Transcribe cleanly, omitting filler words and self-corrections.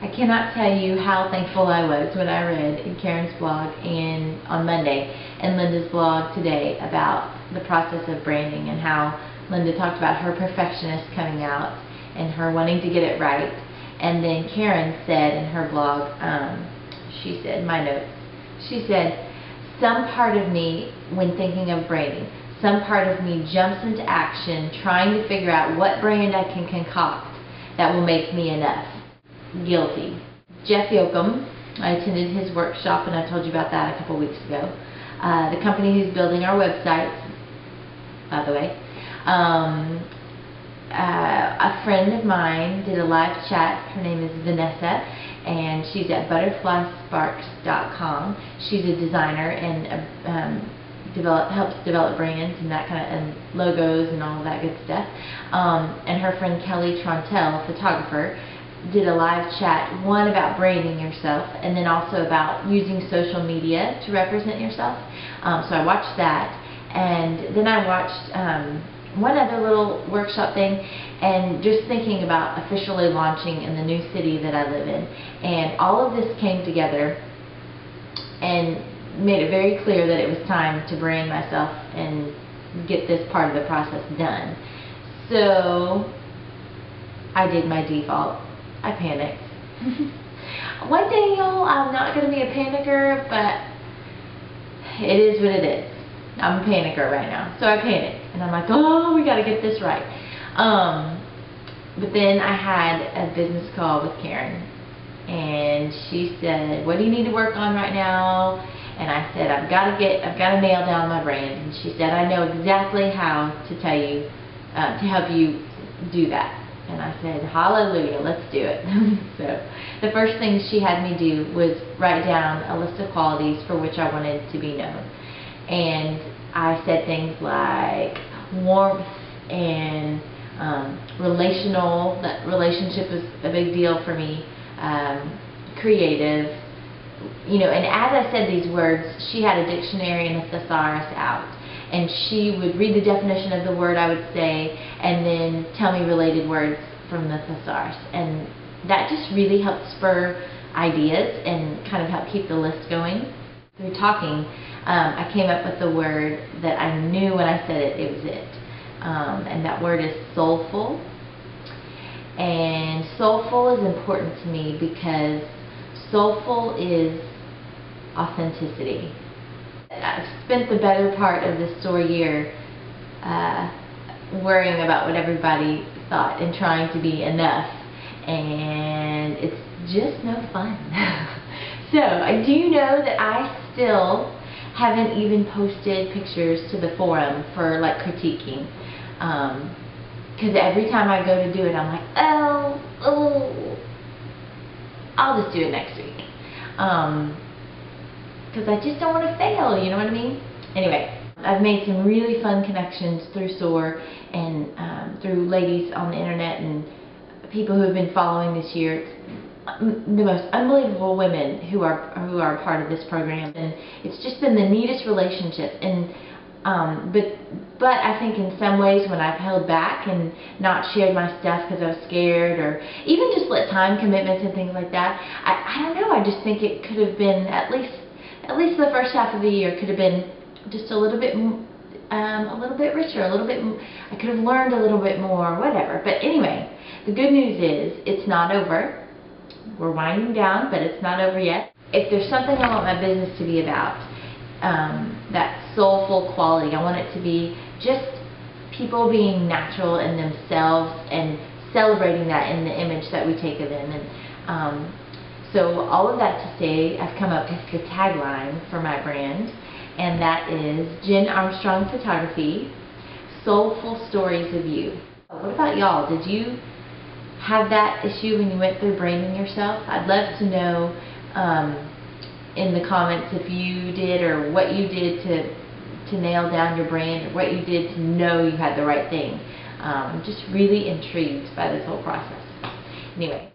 I cannot tell you how thankful I was when I read in Karen's blog on Monday and Linda's blog today about the process of branding and how Linda talked about her perfectionist coming out and her wanting to get it right. And then Karen said in her blog, she said, my notes, she said, some part of me, when thinking of branding, some part of me jumps into action trying to figure out what brand I can concoct that will make me enough. Guilty. Jeff Yoakum, I attended his workshop and I told you about that a couple weeks ago. The company who's building our website, by the way. A friend of mine did a live chat. Her name is Vanessa and she's at butterflysparks.com. She's a designer and helps develop brands and that kind of and logos and all of that good stuff. And her friend Kelly Trontel, a photographer, did a live chat, one about branding yourself and then also about using social media to represent yourself. So I watched that, and then I watched one other little workshop thing, and just thinking about officially launching in the new city that I live in, and all of this came together and made it very clear that it was time to brand myself and get this part of the process done. So I did my default. I panicked. One day, y'all, I'm not going to be a panicker, but it is what it is. I'm a panicker right now. So I panicked. And I'm like, oh, we got to get this right. But then I had a business call with Karen. And she said, what do you need to work on right now? And I said, I've got to nail down my brand. And she said, I know exactly how to tell you, to help you do that. And I said, hallelujah, let's do it. So the first thing she had me do was write down a list of qualities for which I wanted to be known. And I said things like warmth and relational. That relationship is a big deal for me. Creative. You know, and as I said these words, she had a dictionary and a thesaurus out. And she would read the definition of the word I would say and then tell me related words from the thesaurus. And that just really helped spur ideas and kind of help keep the list going. Through talking, I came up with the word that I knew when I said it, it was it. And that word is soulful. And soulful is important to me because soulful is authenticity. I've spent the better part of this store year worrying about what everybody thought and trying to be enough, and it's just no fun. So do you know that I still haven't even posted pictures to the forum for like critiquing, because every time I go to do it I'm like, oh, I'll just do it next week. Because I just don't want to fail, you know what I mean? Anyway, I've made some really fun connections through SOAR and through ladies on the internet and people who have been following this year. It's the most unbelievable women who are part of this program, and it's just been the neatest relationship. And but I think in some ways when I've held back and not shared my stuff because I was scared, or even just let time commitments and things like that, I don't know. I just think it could have been at least the first half of the year could have been just a little bit richer, a little bit. I could have learned a little bit more, whatever. But anyway, the good news is it's not over. We're winding down, but it's not over yet. If there's something I want my business to be about, that soulful quality, I want it to be just people being natural in themselves and celebrating that in the image that we take of them. And so all of that to say, I've come up with the tagline for my brand, and that is Jen Armstrong Photography, Soulful Stories of You. What about y'all? Did you have that issue when you went through branding yourself? I'd love to know in the comments if you did, or what you did to nail down your brand, or what you did to know you had the right thing. I'm just really intrigued by this whole process. Anyway.